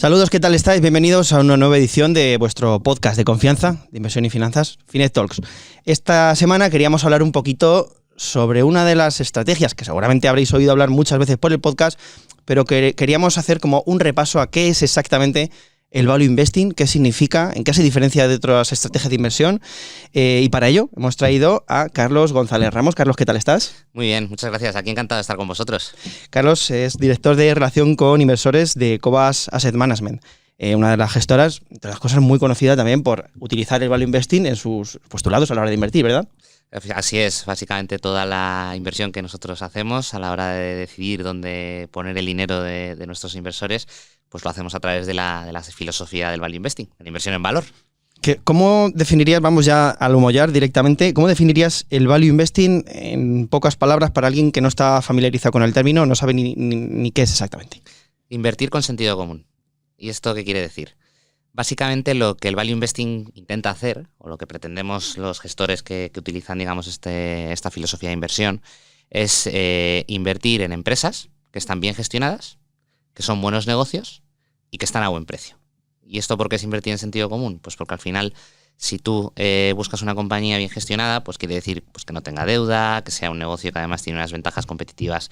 Saludos, ¿qué tal estáis? Bienvenidos a una nueva edición de vuestro podcast de confianza, de inversión y finanzas, Finet Talks. Esta semana queríamos hablar un poquito sobre una de las estrategias que seguramente habréis oído hablar muchas veces por el podcast, pero que queríamos hacer como un repaso a qué es exactamente el value investing, qué significa, en qué se diferencia de otras estrategias de inversión. Y para ello hemos traído a Carlos González Ramos. Carlos, ¿qué tal estás? Muy bien, muchas gracias. Aquí encantado de estar con vosotros. Carlos es director de relación con inversores de Cobas Asset Management, una de las gestoras, entre las cosas muy conocida también por utilizar el value investing en sus postulados a la hora de invertir, ¿verdad? Así es, básicamente toda la inversión que nosotros hacemos a la hora de decidir dónde poner el dinero de nuestros inversores, pues lo hacemos a través de la filosofía del value investing, de la inversión en valor. ¿Cómo definirías, vamos ya a lo mollar directamente, cómo definirías el value investing en pocas palabras para alguien que no está familiarizado con el término, no sabe ni qué es exactamente? Invertir con sentido común. ¿Y esto qué quiere decir? Básicamente lo que el value investing intenta hacer, o lo que pretendemos los gestores que utilizan, digamos, esta filosofía de inversión, es invertir en empresas que están bien gestionadas, que son buenos negocios y que están a buen precio. ¿Y esto por qué es invertir en sentido común? Pues porque al final, si tú buscas una compañía bien gestionada, pues quiere decir pues, que no tenga deuda, que sea un negocio que además tiene unas ventajas competitivas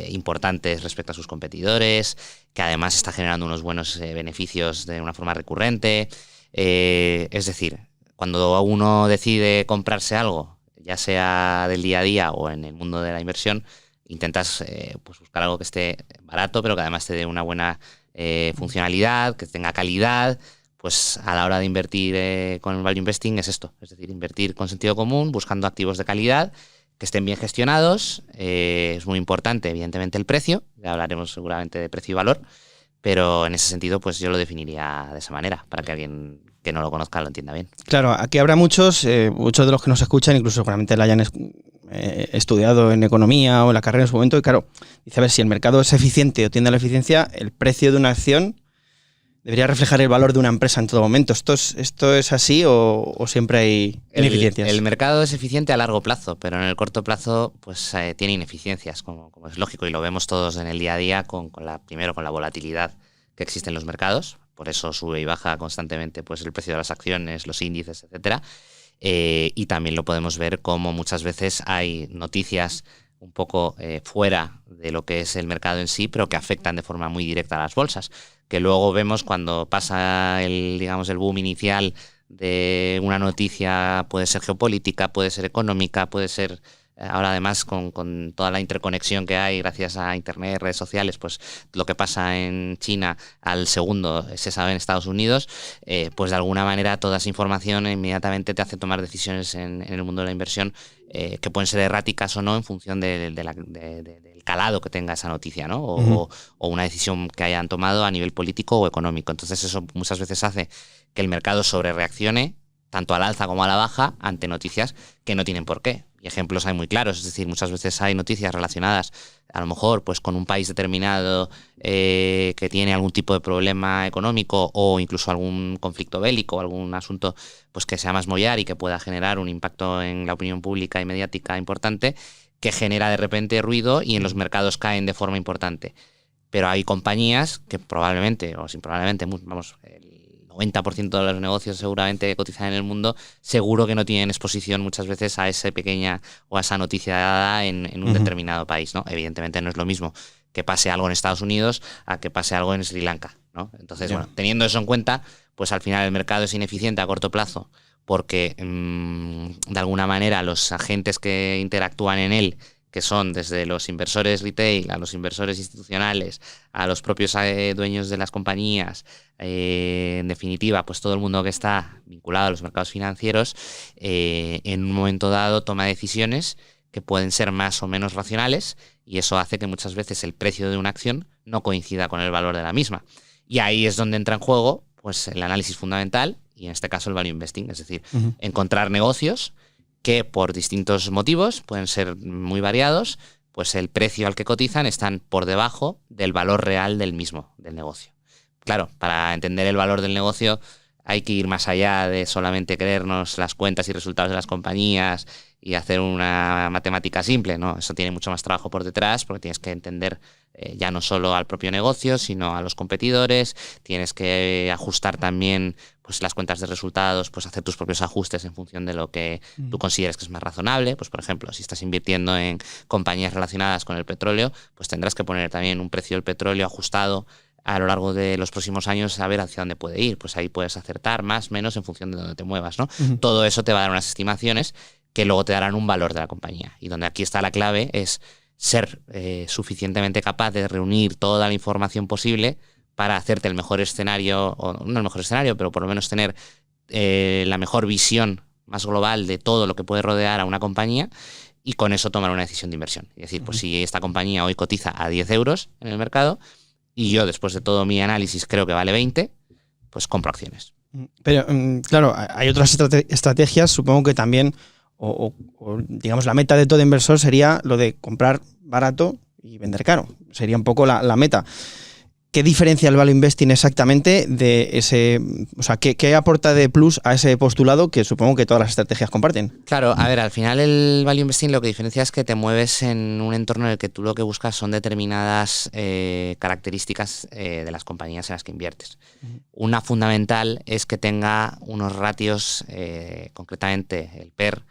importantes respecto a sus competidores, que además está generando unos buenos beneficios de una forma recurrente. Es decir, cuando uno decide comprarse algo, ya sea del día a día o en el mundo de la inversión, intentas pues buscar algo que esté barato, pero que además te dé una buena funcionalidad, que tenga calidad. Pues a la hora de invertir con el value investing es esto, es decir, invertir con sentido común, buscando activos de calidad, que estén bien gestionados. Es muy importante, evidentemente, el precio, ya hablaremos seguramente de precio y valor, pero en ese sentido pues yo lo definiría de esa manera, para que alguien que no lo conozca lo entienda bien. Claro, aquí habrá muchos de los que nos escuchan, incluso seguramente la hayan estudiado en economía o en la carrera en su momento, y claro, dice, a ver, si el mercado es eficiente o tiende a la eficiencia, el precio de una acción debería reflejar el valor de una empresa en todo momento. ¿Esto es así o siempre hay ineficiencias? El mercado es eficiente a largo plazo, pero en el corto plazo pues tiene ineficiencias, como es lógico, y lo vemos todos en el día a día primero con la volatilidad que existe en los mercados. Por eso sube y baja constantemente pues el precio de las acciones, los índices, etcétera. Y también lo podemos ver como muchas veces hay noticias un poco fuera de lo que es el mercado en sí, pero que afectan de forma muy directa a las bolsas, que luego vemos cuando pasa el boom inicial de una noticia, puede ser geopolítica, puede ser económica, puede ser ahora además con toda la interconexión que hay gracias a internet, redes sociales, pues lo que pasa en China al segundo se sabe en Estados Unidos, pues de alguna manera toda esa información inmediatamente te hace tomar decisiones en el mundo de la inversión que pueden ser erráticas o no en función del calado que tenga esa noticia, ¿no? O una decisión que hayan tomado a nivel político o económico. Entonces eso muchas veces hace que el mercado sobrereaccione tanto al alza como a la baja ante noticias que no tienen por qué. Y ejemplos hay muy claros, es decir, muchas veces hay noticias relacionadas a lo mejor pues con un país determinado que tiene algún tipo de problema económico o incluso algún conflicto bélico, algún asunto pues que sea más mollar y que pueda generar un impacto en la opinión pública y mediática importante, que genera de repente ruido y en los mercados caen de forma importante. Pero hay compañías que probablemente, o sin probablemente, vamos, el 90% de los negocios seguramente que cotizan en el mundo, seguro que no tienen exposición muchas veces a esa pequeña o a esa noticia dada en un determinado país, ¿no? Evidentemente no es lo mismo que pase algo en Estados Unidos a que pase algo en Sri Lanka, ¿no? Entonces, bueno, teniendo eso en cuenta, pues al final el mercado es ineficiente a corto plazo porque de alguna manera los agentes que interactúan en él, que son desde los inversores retail a los inversores institucionales, a los propios dueños de las compañías, en definitiva, pues todo el mundo que está vinculado a los mercados financieros, en un momento dado toma decisiones que pueden ser más o menos racionales y eso hace que muchas veces el precio de una acción no coincida con el valor de la misma. Y ahí es donde entra en juego pues el análisis fundamental y en este caso el value investing, es decir, encontrar negocios que por distintos motivos, pueden ser muy variados, pues el precio al que cotizan están por debajo del valor real del mismo, del negocio. Claro, para entender el valor del negocio hay que ir más allá de solamente creernos las cuentas y resultados de las compañías y hacer una matemática simple, ¿no? Eso tiene mucho más trabajo por detrás, porque tienes que entender ya no solo al propio negocio, sino a los competidores, tienes que ajustar también pues las cuentas de resultados, pues hacer tus propios ajustes en función de lo que tú consideres que es más razonable. Pues por ejemplo, si estás invirtiendo en compañías relacionadas con el petróleo, pues tendrás que poner también un precio del petróleo ajustado a lo largo de los próximos años, a ver hacia dónde puede ir. Pues ahí puedes acertar más, menos en función de dónde te muevas, ¿no? Todo eso te va a dar unas estimaciones que luego te darán un valor de la compañía. Y donde aquí está la clave es ser suficientemente capaz de reunir toda la información posible para hacerte el mejor escenario, o no el mejor escenario, pero por lo menos tener la mejor visión más global de todo lo que puede rodear a una compañía y con eso tomar una decisión de inversión. Es decir, pues si esta compañía hoy cotiza a 10 euros en el mercado y yo después de todo mi análisis creo que vale 20, pues compro acciones. Pero claro, hay otras estrategias, supongo que también, o digamos la meta de todo inversor sería lo de comprar barato y vender caro. Sería un poco la meta. ¿Qué diferencia el value investing exactamente de ese, o sea, qué aporta de plus a ese postulado que supongo que todas las estrategias comparten? Claro, a ver, al final el value investing lo que diferencia es que te mueves en un entorno en el que tú lo que buscas son determinadas características de las compañías en las que inviertes. Una fundamental es que tenga unos ratios, concretamente el PER,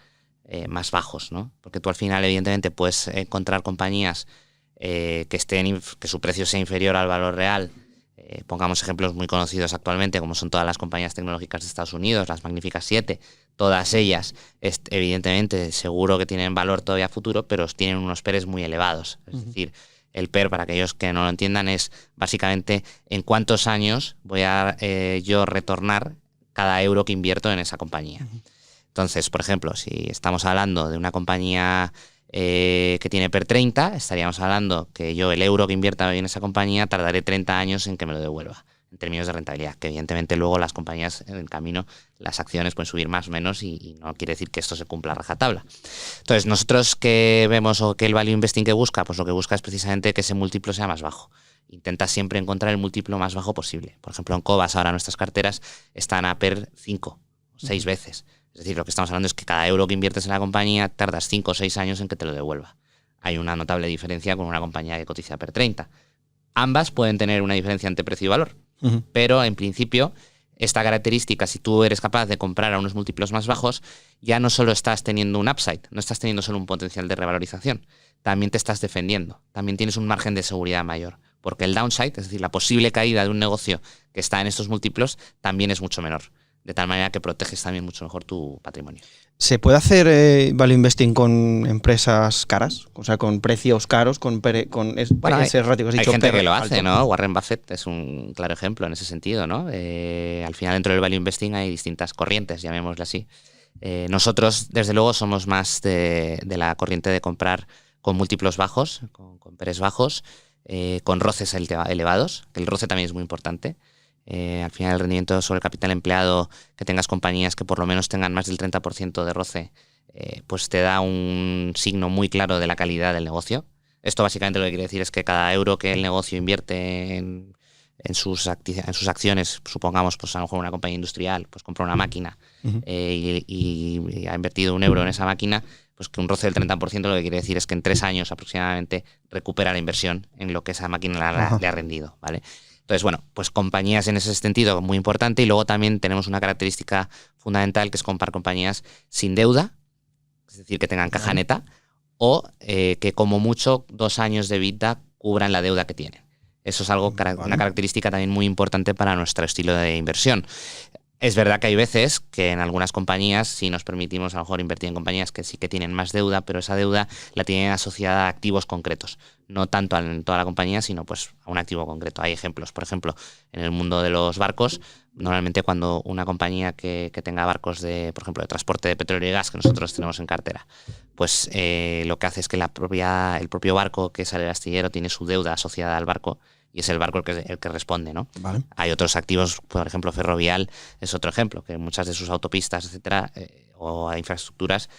más bajos, ¿no? Porque tú al final evidentemente puedes encontrar compañías que su precio sea inferior al valor real. Pongamos ejemplos muy conocidos actualmente, como son todas las compañías tecnológicas de Estados Unidos, las Magníficas 7, todas ellas, evidentemente, seguro que tienen valor todavía futuro, pero tienen unos PERs muy elevados. Es decir, el PER, para aquellos que no lo entiendan, es básicamente en cuántos años voy a yo retornar cada euro que invierto en esa compañía. Entonces, por ejemplo, si estamos hablando de una compañía que tiene PER 30, estaríamos hablando que yo el euro que invierta en esa compañía tardaré 30 años en que me lo devuelva, en términos de rentabilidad, que evidentemente luego las compañías en el camino, las acciones pueden subir más o menos y no quiere decir que esto se cumpla a rajatabla. Entonces, nosotros que vemos o que el value investing que busca, pues lo que busca es precisamente que ese múltiplo sea más bajo. Intenta siempre encontrar el múltiplo más bajo posible. Por ejemplo, en Cobas ahora nuestras carteras están a PER 5 o 6 veces. Es decir, lo que estamos hablando es que cada euro que inviertes en la compañía tardas 5 o 6 años en que te lo devuelva. Hay una notable diferencia con una compañía que cotiza PER 30. Ambas pueden tener una diferencia entre precio y valor, pero en principio esta característica, si tú eres capaz de comprar a unos múltiplos más bajos, ya no solo estás teniendo un upside, no estás teniendo solo un potencial de revalorización, también te estás defendiendo, también tienes un margen de seguridad mayor, porque el downside, es decir, la posible caída de un negocio que está en estos múltiplos, también es mucho menor. De tal manera que proteges también mucho mejor tu patrimonio. ¿Se puede hacer value investing con empresas caras? O sea, con precios caros, ese ratio que has dicho. Hay gente PER que lo alto. hace, ¿no? Warren Buffett es un claro ejemplo en ese sentido, ¿no? Al final dentro del value investing hay distintas corrientes, llamémosle así. Nosotros, desde luego, somos más de la corriente de comprar con múltiplos bajos, con PERs bajos, con roces elevados, que el roce también es muy importante. Al final el rendimiento sobre el capital empleado, que tengas compañías que por lo menos tengan más del 30% de roce, pues te da un signo muy claro de la calidad del negocio. Esto básicamente lo que quiere decir es que cada euro que el negocio invierte en sus acciones, supongamos pues a lo mejor una compañía industrial, pues compra una máquina y ha invertido 1 euro en esa máquina, pues que un roce del 30% lo que quiere decir es que en 3 años aproximadamente recupera la inversión en lo que esa máquina le ha rendido, ¿vale? Entonces, bueno, pues compañías en ese sentido muy importante, y luego también tenemos una característica fundamental que es comprar compañías sin deuda, es decir, que tengan caja neta o que como mucho 2 años de vida cubran la deuda que tienen. Eso es algo, una característica también muy importante para nuestro estilo de inversión. Es verdad que hay veces que en algunas compañías, si nos permitimos a lo mejor invertir en compañías que sí que tienen más deuda, pero esa deuda la tienen asociada a activos concretos, no tanto en toda la compañía, sino pues a un activo concreto. Hay ejemplos, por ejemplo, en el mundo de los barcos, normalmente cuando una compañía que tenga barcos por ejemplo, de transporte de petróleo y gas que nosotros tenemos en cartera, pues lo que hace es que el propio barco que sale del astillero tiene su deuda asociada al barco, y es el barco el que responde, ¿no? Vale. Hay otros activos, por ejemplo, Ferrovial es otro ejemplo, que muchas de sus autopistas, etcétera, o infraestructuras,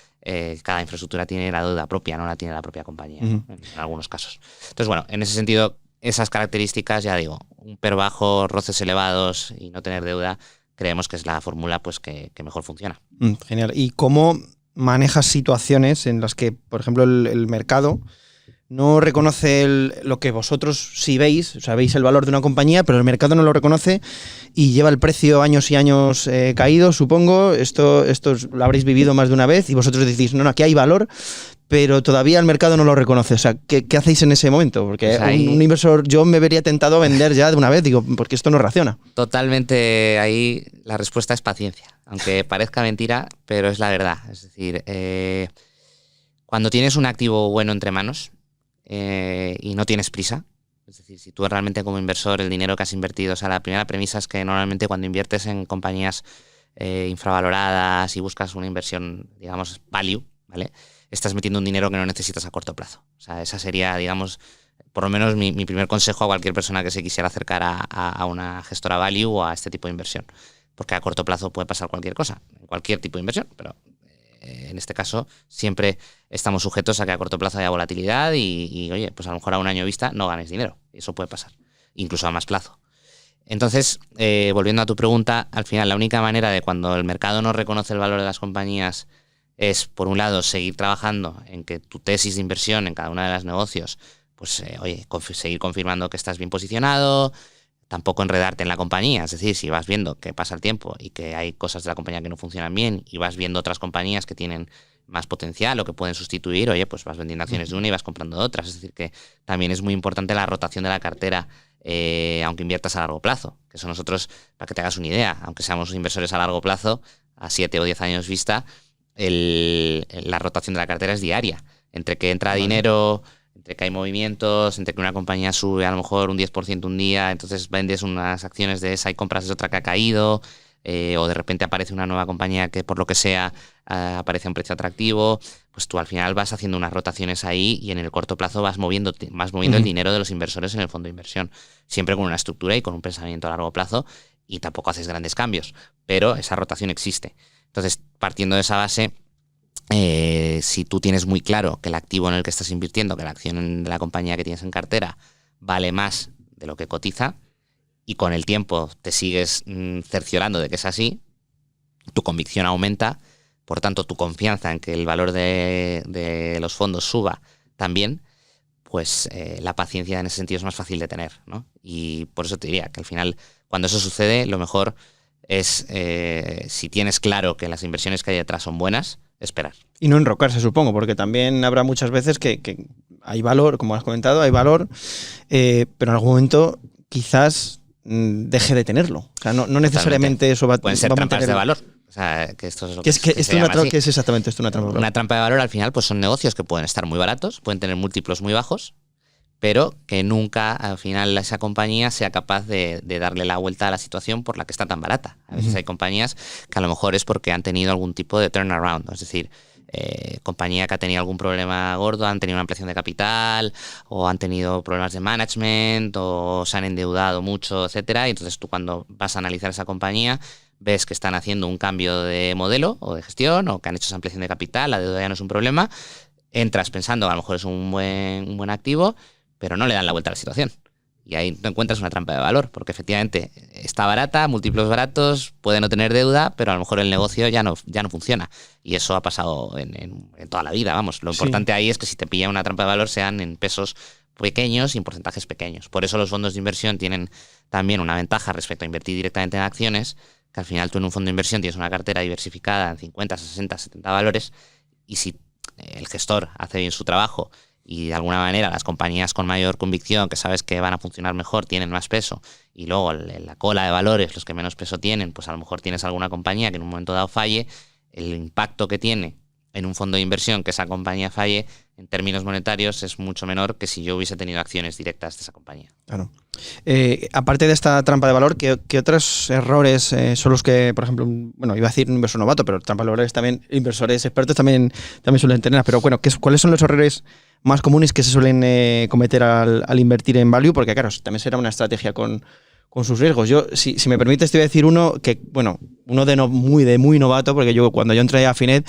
cada infraestructura tiene la deuda propia, no la tiene la propia compañía, en algunos casos. Entonces, bueno, en ese sentido, esas características, ya digo, un PER bajo, roces elevados y no tener deuda, creemos que es la fórmula pues que mejor funciona. Genial. ¿Y cómo manejas situaciones en las que, por ejemplo, el mercado no reconoce lo que vosotros sí veis, o sea, veis el valor de una compañía, pero el mercado no lo reconoce y lleva el precio años y años caído, supongo? Esto lo habréis vivido más de una vez y vosotros decís, no, aquí hay valor, pero todavía el mercado no lo reconoce. O sea, ¿qué hacéis en ese momento? Porque pues ahí, un inversor, yo me vería tentado a vender ya de una vez, digo, porque esto no raciona. Totalmente, ahí la respuesta es paciencia, aunque parezca mentira, pero es la verdad. Es decir, cuando tienes un activo bueno entre manos, y no tienes prisa, es decir, si tú realmente como inversor el dinero que has invertido, o sea, la primera premisa es que normalmente cuando inviertes en compañías infravaloradas y buscas una inversión, digamos, value, ¿vale? Estás metiendo un dinero que no necesitas a corto plazo. O sea, esa sería, digamos, por lo menos mi primer consejo a cualquier persona que se quisiera acercar a una gestora value o a este tipo de inversión. Porque a corto plazo puede pasar cualquier cosa, cualquier tipo de inversión, pero en este caso siempre estamos sujetos a que a corto plazo haya volatilidad y oye, pues a lo mejor a un año vista no ganes dinero. Eso puede pasar, incluso a más plazo. Entonces, volviendo a tu pregunta, al final la única manera de cuando el mercado no reconoce el valor de las compañías es, por un lado, seguir trabajando en que tu tesis de inversión en cada uno de los negocios, pues oye, seguir confirmando que estás bien posicionado, tampoco enredarte en la compañía. Es decir, si vas viendo que pasa el tiempo y que hay cosas de la compañía que no funcionan bien y vas viendo otras compañías que tienen más potencial o que pueden sustituir, oye, pues vas vendiendo acciones de una y vas comprando otras. Es decir, que también es muy importante la rotación de la cartera, aunque inviertas a largo plazo. Que eso nosotros, para que te hagas una idea, aunque seamos inversores a largo plazo, a 7 o 10 años vista, la rotación de la cartera es diaria. Entre que entra dinero, entre que hay movimientos, entre que una compañía sube a lo mejor un 10% un día, entonces vendes unas acciones de esa y compras de otra que ha caído, o de repente aparece una nueva compañía que por lo que sea aparece a un precio atractivo, pues tú al final vas haciendo unas rotaciones ahí y en el corto plazo vas moviendo el dinero de los inversores en el fondo de inversión, siempre con una estructura y con un pensamiento a largo plazo, y tampoco haces grandes cambios, pero esa rotación existe. Entonces, partiendo de esa base, si tú tienes muy claro que el activo en el que estás invirtiendo, que la acción de la compañía que tienes en cartera vale más de lo que cotiza, y con el tiempo te sigues cerciorando de que es así, tu convicción aumenta, por tanto tu confianza en que el valor de los fondos suba también, pues la paciencia en ese sentido es más fácil de tener, ¿no? Y por eso te diría que al final, cuando eso sucede, lo mejor es, si tienes claro que las inversiones que hay detrás son buenas, esperar. Y no enrocarse, supongo, porque también habrá muchas veces que hay valor, como has comentado, hay valor, pero en algún momento quizás deje de tenerlo. O sea, no necesariamente eso va a... Pueden ser trampas de valor. O sea, que esto es lo que ¿Qué es exactamente esto, una trampa de valor? Una trampa de valor al final pues son negocios que pueden estar muy baratos, pueden tener múltiplos muy bajos, pero que nunca al final esa compañía sea capaz de darle la vuelta a la situación por la que está tan barata. A veces hay compañías que a lo mejor es porque han tenido algún tipo de turnaround, es decir, compañía que ha tenido algún problema gordo, han tenido una ampliación de capital o han tenido problemas de management o se han endeudado mucho, etcétera. Y entonces tú cuando vas a analizar esa compañía ves que están haciendo un cambio de modelo o de gestión o que han hecho esa ampliación de capital, la deuda ya no es un problema, entras pensando a lo mejor es un buen activo, pero no le dan la vuelta a la situación. Y ahí te encuentras una trampa de valor, porque efectivamente está barata, múltiplos baratos, puede no tener deuda, pero a lo mejor el negocio ya no funciona. Y eso ha pasado en toda la vida, vamos. Lo importante ahí es que si te pilla una trampa de valor sean en pesos pequeños y en porcentajes pequeños. Por eso los fondos de inversión tienen también una ventaja respecto a invertir directamente en acciones, que al final tú en un fondo de inversión tienes una cartera diversificada en 50, 60, 70 valores, y si el gestor hace bien su trabajo y de alguna manera las compañías con mayor convicción, que sabes que van a funcionar mejor, tienen más peso, y luego la cola de valores, los que menos peso tienen, pues a lo mejor tienes alguna compañía que en un momento dado falle, el impacto que tiene en un fondo de inversión que esa compañía falle, en términos monetarios, es mucho menor que si yo hubiese tenido acciones directas de esa compañía. Claro. Aparte de esta trampa de valor, ¿qué otros errores son los que, por ejemplo, bueno, iba a decir un inversor novato, pero trampa de valores también, inversores expertos también suelen tener, pero bueno, ¿cuáles son los errores más comunes que se suelen cometer al invertir en value? Porque claro, también será una estrategia con sus riesgos. Yo, si me permites, te voy a decir uno de muy novato, porque cuando yo entré a Finet,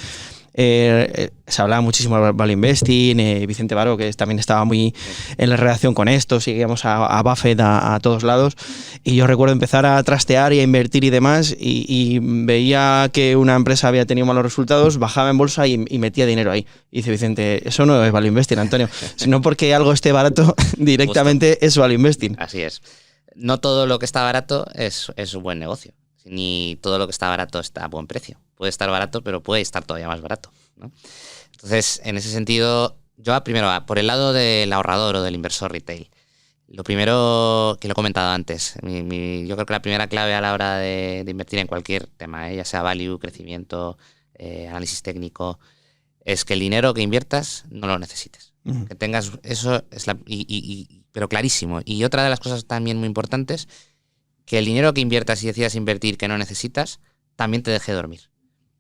se hablaba muchísimo de value investing, Vicente Baro, que también estaba muy en la relación con esto, seguíamos a Buffett a todos lados, y yo recuerdo empezar a trastear y a invertir y demás, y veía que una empresa había tenido malos resultados, bajaba en bolsa y metía dinero ahí. Y dice Vicente, eso no es value investing, Antonio, sino porque algo esté barato directamente. Justo. Es value investing. Así es. No todo lo que está barato es un buen negocio, ni todo lo que está barato está a buen precio. Puede estar barato, pero puede estar todavía más barato, ¿no? Entonces, en ese sentido, yo primero, por el lado del ahorrador o del inversor retail, lo primero que lo he comentado antes, yo creo que la primera clave a la hora de invertir en cualquier tema, ya sea value, crecimiento, análisis técnico, es que el dinero que inviertas no lo necesites. Que tengas eso, pero clarísimo. Y otra de las cosas también muy importantes, que el dinero que inviertas y decidas invertir que no necesitas, también te deje dormir.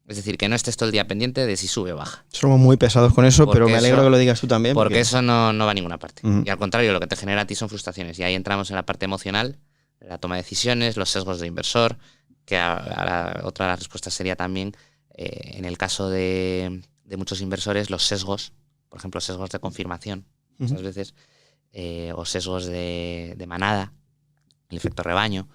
Es decir, que no estés todo el día pendiente de si sube o baja. Somos muy pesados con eso, pero me alegro que lo digas tú también. Porque eso no va a ninguna parte. Y al contrario, lo que te genera a ti son frustraciones. Y ahí entramos en la parte emocional, la toma de decisiones, los sesgos de inversor, que otra de las respuestas sería también, en el caso de muchos inversores, los sesgos, por ejemplo, sesgos de confirmación, muchas veces, o sesgos de manada, el efecto rebaño.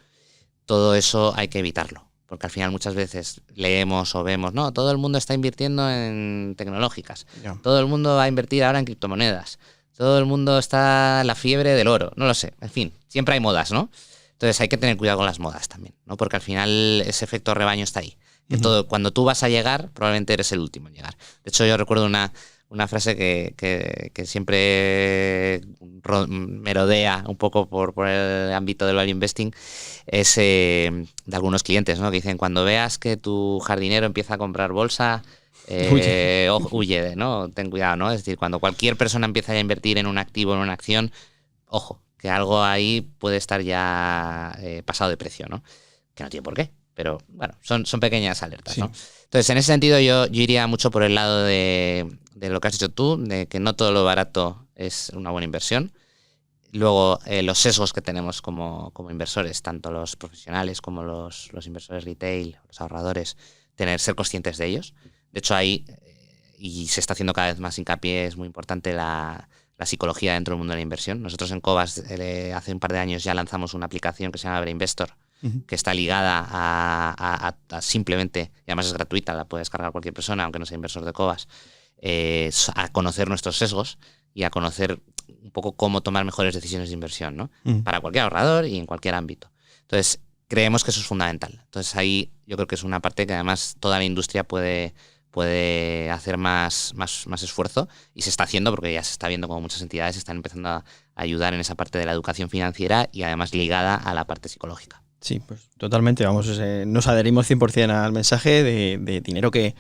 Todo eso hay que evitarlo. Porque al final muchas veces leemos o vemos, no, todo el mundo está invirtiendo en tecnológicas, todo el mundo va a invertir ahora en criptomonedas, todo el mundo está en la fiebre del oro, no lo sé, en fin, siempre hay modas, ¿no? Entonces hay que tener cuidado con las modas también, ¿no? Porque al final ese efecto rebaño está ahí. Que cuando tú vas a llegar, probablemente eres el último en llegar. De hecho, yo recuerdo una frase que siempre merodea un poco por el ámbito del value investing, es de algunos clientes, ¿no? Que dicen, cuando veas que tu jardinero empieza a comprar bolsa, huye, ¿no? Ten cuidado, ¿no? Es decir, cuando cualquier persona empieza a invertir en un activo, en una acción, ojo, que algo ahí puede estar ya pasado de precio, ¿no? Que no tiene por qué, pero bueno, son pequeñas alertas, ¿no? Entonces, en ese sentido, yo iría mucho por el lado de lo que has dicho tú, de que no todo lo barato es una buena inversión. Luego, los sesgos que tenemos como inversores, tanto los profesionales como los inversores retail, los ahorradores, ser conscientes de ellos. De hecho, ahí, y se está haciendo cada vez más hincapié, es muy importante la psicología dentro del mundo de la inversión. Nosotros en Cobas, hace un par de años, ya lanzamos una aplicación que se llama Brainvestor, que está ligada a simplemente, y además es gratuita, la puede descargar cualquier persona, aunque no sea inversor de Cobas, a conocer nuestros sesgos y a conocer un poco cómo tomar mejores decisiones de inversión, ¿no? Para cualquier ahorrador y en cualquier ámbito. Entonces, creemos que eso es fundamental. Entonces, ahí yo creo que es una parte que además toda la industria puede hacer más esfuerzo, y se está haciendo porque ya se está viendo como muchas entidades están empezando a ayudar en esa parte de la educación financiera y además ligada a la parte psicológica. Sí, pues totalmente. Nos adherimos 100% al mensaje de dinero que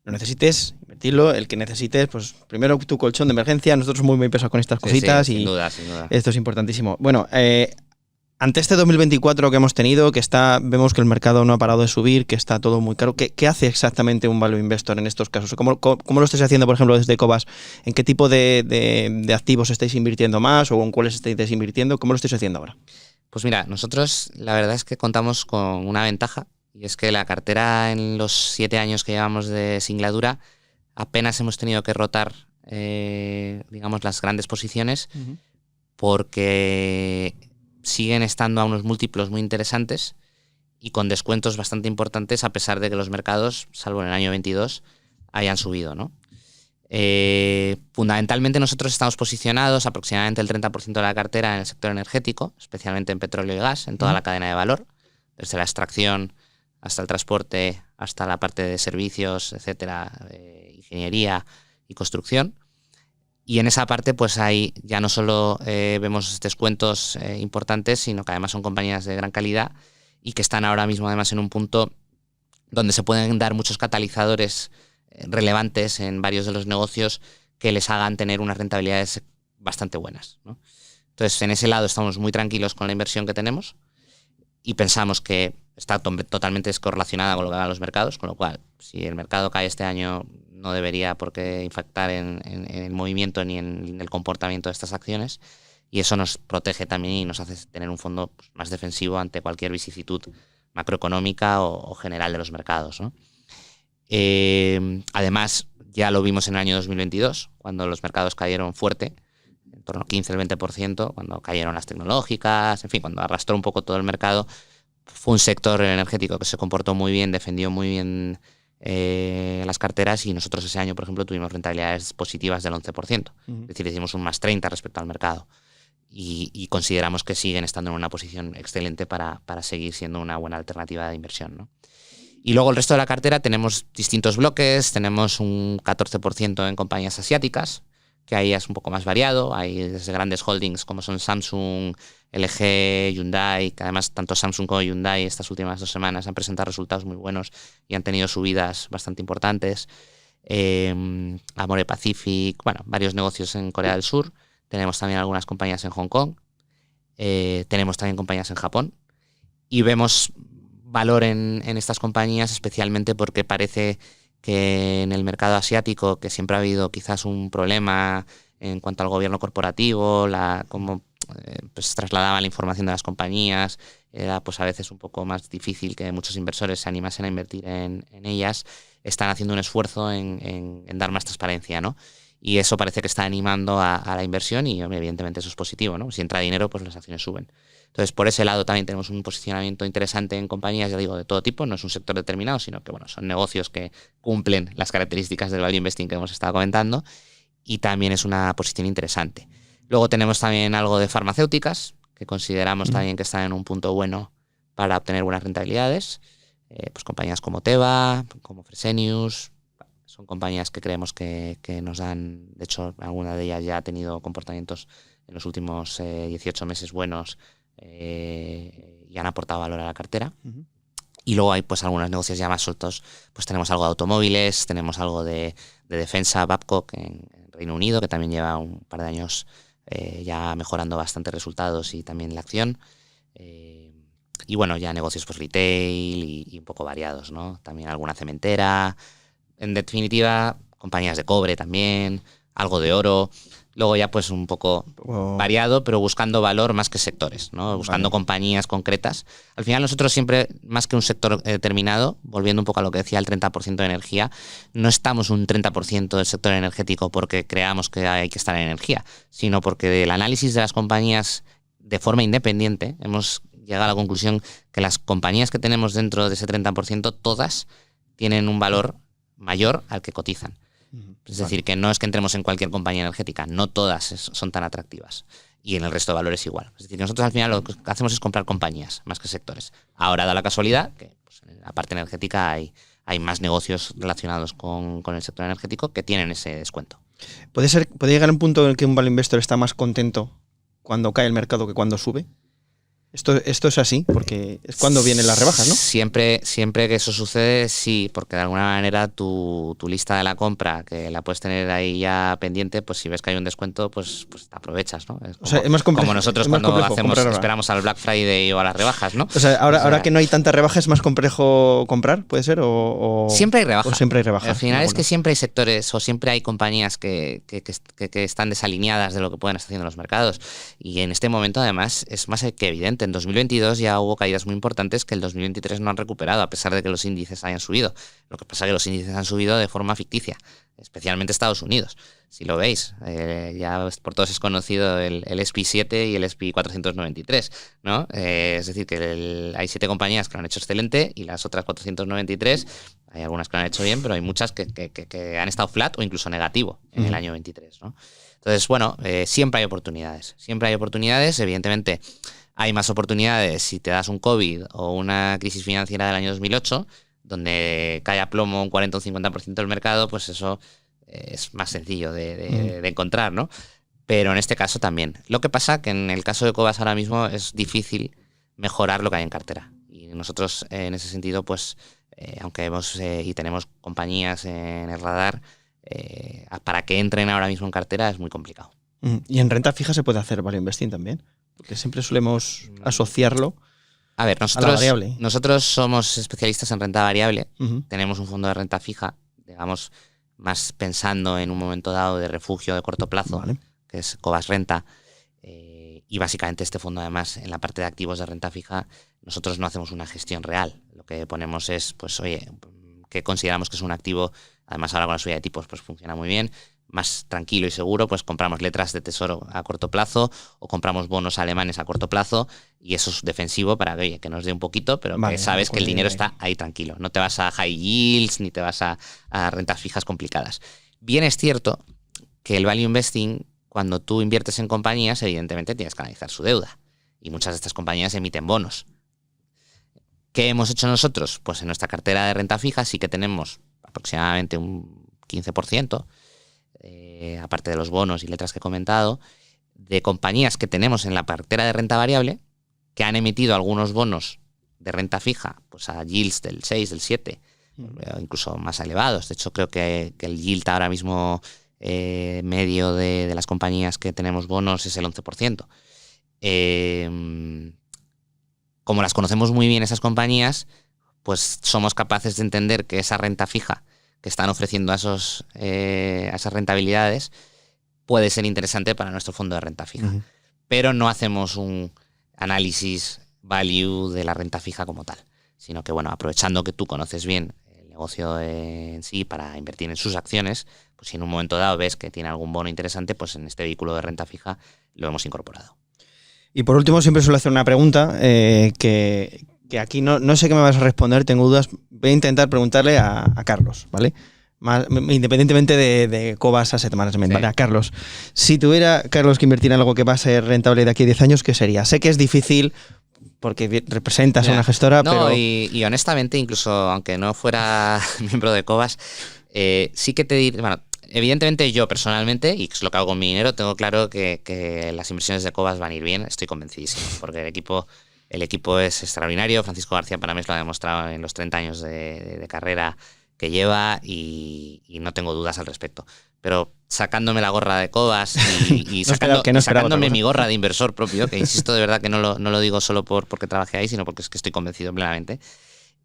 no necesites, invertirlo, el que necesites, pues primero tu colchón de emergencia. Nosotros somos muy pesados con estas cositas, sin y duda. Esto es importantísimo. Bueno, ante este 2024 que hemos tenido, vemos que el mercado no ha parado de subir, que está todo muy caro. ¿Qué hace exactamente un value investor en estos casos? ¿Cómo lo estáis haciendo, por ejemplo, desde Cobas? ¿En qué tipo de activos estáis invirtiendo más o en cuáles estáis desinvirtiendo? ¿Cómo lo estáis haciendo ahora? Pues mira, nosotros la verdad es que contamos con una ventaja, y es que la cartera en los 7 años que llevamos de singladura apenas hemos tenido que rotar, digamos, las grandes posiciones, porque siguen estando a unos múltiplos muy interesantes y con descuentos bastante importantes, a pesar de que los mercados, salvo en el año 22, hayan subido, ¿no? Fundamentalmente nosotros estamos posicionados aproximadamente el 30% de la cartera en el sector energético, especialmente en petróleo y gas, en toda la cadena de valor, desde la extracción hasta el transporte, hasta la parte de servicios, etcétera, ingeniería y construcción. Y en esa parte, pues ahí ya no solo vemos descuentos importantes, sino que además son compañías de gran calidad y que están ahora mismo además en un punto donde se pueden dar muchos catalizadores relevantes en varios de los negocios que les hagan tener unas rentabilidades bastante buenas, ¿no? Entonces, en ese lado estamos muy tranquilos con la inversión que tenemos y pensamos que está totalmente descorrelacionada con lo que hagan los mercados, con lo cual, si el mercado cae este año, no debería por qué impactar en el movimiento ni en el comportamiento de estas acciones, y eso nos protege también y nos hace tener un fondo más defensivo ante cualquier vicisitud macroeconómica o general de los mercados, ¿no? Además, ya lo vimos en el año 2022, cuando los mercados cayeron fuerte, en torno al 15 al 20%, cuando cayeron las tecnológicas, en fin, cuando arrastró un poco todo el mercado. Fue un sector energético que se comportó muy bien, defendió muy bien las carteras, y nosotros ese año, por ejemplo, tuvimos rentabilidades positivas del 11%. Es decir, hicimos un más 30 respecto al mercado. Y consideramos que siguen estando en una posición excelente para seguir siendo una buena alternativa de inversión, ¿no? Y luego el resto de la cartera tenemos distintos bloques, tenemos un 14% en compañías asiáticas, que ahí es un poco más variado. Hay desde grandes holdings como son Samsung, LG, Hyundai, que además tanto Samsung como Hyundai estas últimas 2 semanas han presentado resultados muy buenos y han tenido subidas bastante importantes. Amore Pacific, bueno, varios negocios en Corea del Sur. Tenemos también algunas compañías en Hong Kong. Tenemos también compañías en Japón. Y vemos valor en estas compañías, especialmente porque parece que en el mercado asiático, que siempre ha habido quizás un problema en cuanto al gobierno corporativo, cómo pues trasladaban la información de las compañías, era pues a veces un poco más difícil que muchos inversores se animasen a invertir en ellas. Están haciendo un esfuerzo en dar más transparencia, ¿no? Y eso parece que está animando a la inversión, y evidentemente eso es positivo, ¿no? Si entra dinero, pues las acciones suben. Entonces, por ese lado también tenemos un posicionamiento interesante en compañías, ya digo, de todo tipo. No es un sector determinado, sino que bueno, son negocios que cumplen las características del value investing que hemos estado comentando, y también es una posición interesante. Luego tenemos también algo de farmacéuticas, que consideramos también que están en un punto bueno para obtener buenas rentabilidades. Pues compañías como Teva, como Fresenius, son compañías que creemos que nos dan, de hecho, alguna de ellas ya ha tenido comportamientos en los últimos 18 meses buenos, y han aportado valor a la cartera. Y luego hay pues algunos negocios ya más sueltos. Pues tenemos algo de automóviles, tenemos algo de defensa, Babcock en Reino Unido, que también lleva un par de años ya mejorando bastante resultados y también la acción. Y bueno, ya negocios pues retail y un poco variados, ¿no? También alguna cementera. En definitiva, compañías de cobre también, algo de oro. Luego ya pues un poco variado, pero buscando valor más que sectores, ¿no? Buscando compañías concretas. Al final nosotros siempre, más que un sector determinado, volviendo un poco a lo que decía el 30% de energía, no estamos un 30% del sector energético porque creamos que hay que estar en energía, sino porque del análisis de las compañías de forma independiente hemos llegado a la conclusión que las compañías que tenemos dentro de ese 30%, todas tienen un valor mayor al que cotizan. Es decir, que no es que entremos en cualquier compañía energética, no todas son tan atractivas. Y en el resto de valores igual. Es decir, nosotros al final lo que hacemos es comprar compañías más que sectores. Ahora da la casualidad que pues, en la parte energética hay más negocios relacionados con el sector energético que tienen ese descuento. ¿Puede llegar a un punto en el que un value investor está más contento cuando cae el mercado que cuando sube? Esto es así, porque es cuando vienen las rebajas, ¿no? Siempre que eso sucede, sí, porque de alguna manera tu lista de la compra, que la puedes tener ahí ya pendiente, pues si ves que hay un descuento, pues te aprovechas, ¿no? Es como, o sea, es más como nosotros cuando esperamos al Black Friday o a las rebajas, ¿no? O sea, ahora que no hay tanta rebaja, ¿es más complejo comprar? ¿Puede ser? Siempre hay rebajas. O siempre hay rebajas. Al final es que siempre hay sectores o siempre hay compañías que están desalineadas de lo que pueden estar haciendo los mercados. Y en este momento, además, es más que evidente. En 2022 ya hubo caídas muy importantes que el 2023 no han recuperado, a pesar de que los índices hayan subido. Lo que pasa es que los índices han subido de forma ficticia, especialmente Estados Unidos. Si lo veis, ya por todos es conocido el SP 7 y el SP 493, ¿no? Es decir, que hay 7 compañías que lo han hecho excelente y las otras 493, hay algunas que lo han hecho bien, pero hay muchas que han estado flat o incluso negativo en el año 23, ¿no? Entonces, bueno, siempre hay oportunidades. Siempre hay oportunidades, evidentemente. Hay más oportunidades si te das un COVID o una crisis financiera del año 2008, donde cae a plomo un 40 o un 50% del mercado, pues eso es más sencillo de encontrar, ¿no? Pero en este caso también. Lo que pasa que en el caso de Cobas ahora mismo es difícil mejorar lo que hay en cartera. Y nosotros en ese sentido, pues, aunque hemos y tenemos compañías en el radar, para que entren ahora mismo en cartera es muy complicado. ¿Y en renta fija se puede hacer value investing también? Porque siempre solemos asociarlo a la variable. Nosotros somos especialistas en renta variable. Tenemos un fondo de renta fija, digamos, más pensando en un momento dado de refugio de corto plazo, que es Cobas Renta. Y básicamente este fondo, además, en la parte de activos de renta fija, nosotros no hacemos una gestión real. Lo que ponemos es, pues, oye, ¿qué consideramos que es un activo Además, ahora con la subida de tipos pues funciona muy bien. Más tranquilo y seguro, pues compramos letras de tesoro a corto plazo o compramos bonos alemanes a corto plazo, y eso es defensivo para que, oye, que nos dé un poquito, pero que sabes que el dinero está ahí tranquilo. No te vas a high yields ni te vas a rentas fijas complicadas. Bien es cierto que el value investing, cuando tú inviertes en compañías, evidentemente tienes que analizar su deuda. Y muchas de estas compañías emiten bonos. ¿Qué hemos hecho nosotros? Pues en nuestra cartera de renta fija sí que tenemos aproximadamente un 15%, aparte de los bonos y letras que he comentado, de compañías que tenemos en la cartera de renta variable que han emitido algunos bonos de renta fija pues a yields del 6, del 7, incluso más elevados. De hecho, creo que el yield ahora mismo medio de las compañías que tenemos bonos es el 11%. Como las conocemos muy bien esas compañías, pues somos capaces de entender que esa renta fija que están ofreciendo a esas rentabilidades puede ser interesante para nuestro fondo de renta fija. Pero no hacemos un análisis value de la renta fija como tal, sino que, bueno, aprovechando que tú conoces bien el negocio en sí para invertir en sus acciones, pues si en un momento dado ves que tiene algún bono interesante, pues en este vehículo de renta fija lo hemos incorporado. Y por último, siempre suelo hacer una pregunta que aquí no sé qué me vas a responder, tengo dudas. Voy a intentar preguntarle a Carlos, ¿vale? Independientemente de Cobas Asset Management, sí. ¿Vale? A Carlos. Si tuviera, Carlos, que invertir en algo que va a ser rentable de aquí a 10 años, ¿qué sería? Sé que es difícil porque representas a una gestora, pero... Y honestamente, incluso aunque no fuera miembro de Cobas, sí que te diré... Bueno, evidentemente yo personalmente, y es lo que hago con mi dinero, tengo claro que las inversiones de Cobas van a ir bien, estoy convencidísimo, porque el equipo es extraordinario. Francisco García Paramés lo ha demostrado en los 30 años de carrera que lleva y no tengo dudas al respecto. Pero sacándome la gorra de Cobas y sacándome mi gorra de inversor propio, que insisto de verdad que no lo digo solo porque trabajé ahí, sino porque es que estoy convencido plenamente,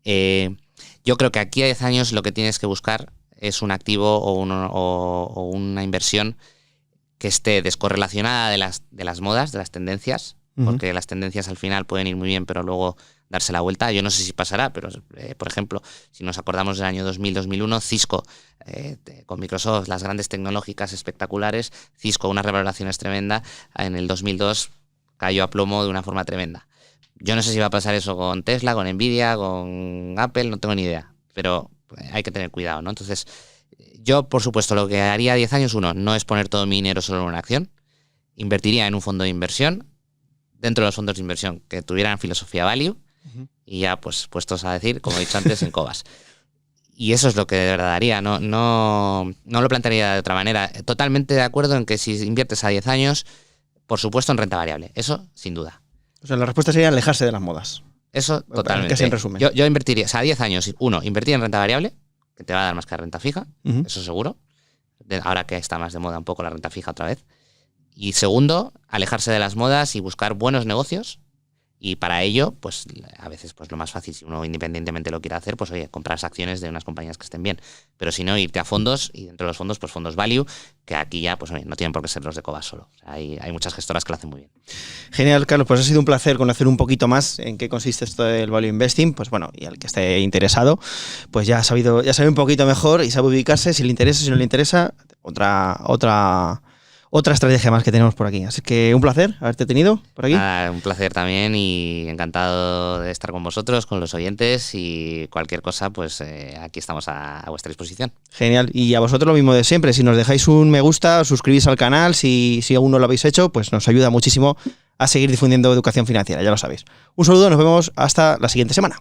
yo creo que aquí a 10 años lo que tienes que buscar es un activo o una inversión que esté descorrelacionada de las modas, de las tendencias, porque las tendencias al final pueden ir muy bien, pero luego darse la vuelta. Yo no sé si pasará, pero por ejemplo, si nos acordamos del año 2000-2001, Cisco, con Microsoft, las grandes tecnológicas espectaculares, Cisco, unas revaloraciones tremendas, en el 2002 cayó a plomo de una forma tremenda. Yo no sé si va a pasar eso con Tesla, con Nvidia, con Apple, no tengo ni idea, pero hay que tener cuidado, ¿no? Entonces, yo, por supuesto, lo que haría a 10 años, no es poner todo mi dinero solo en una acción, invertiría en un fondo de inversión, dentro de los fondos de inversión que tuvieran filosofía value, y ya pues puestos a decir, como he dicho antes, en Cobas. Y eso es lo que de verdad haría, no lo plantearía de otra manera. Totalmente de acuerdo en que si inviertes a 10 años, por supuesto en renta variable, eso sin duda. O sea, la respuesta sería alejarse de las modas. Eso totalmente. Casi en resumen. Yo invertiría, o sea, a 10 años, invertir en renta variable, que te va a dar más que renta fija, eso seguro, ahora que está más de moda un poco la renta fija otra vez. Y segundo, alejarse de las modas y buscar buenos negocios. Y para ello, pues a veces pues lo más fácil, si uno independientemente lo quiere hacer, pues oye, comprar acciones de unas compañías que estén bien. Pero si no, irte a fondos, y dentro de los fondos, pues fondos value, que aquí ya pues oye, no tienen por qué ser los de Cobas solo. O sea, hay muchas gestoras que lo hacen muy bien. Genial, Carlos, pues ha sido un placer conocer un poquito más en qué consiste esto del value investing. Pues bueno, y al que esté interesado, pues ya sabe un poquito mejor y sabe ubicarse, si le interesa, si no le interesa, otra estrategia más que tenemos por aquí. Así que un placer haberte tenido por aquí. Un placer también y encantado de estar con vosotros, con los oyentes, y cualquier cosa, pues aquí estamos a vuestra disposición. Genial. Y a vosotros lo mismo de siempre. Si nos dejáis un me gusta, os suscribís al canal, si aún no lo habéis hecho, pues nos ayuda muchísimo a seguir difundiendo educación financiera, ya lo sabéis. Un saludo, nos vemos hasta la siguiente semana.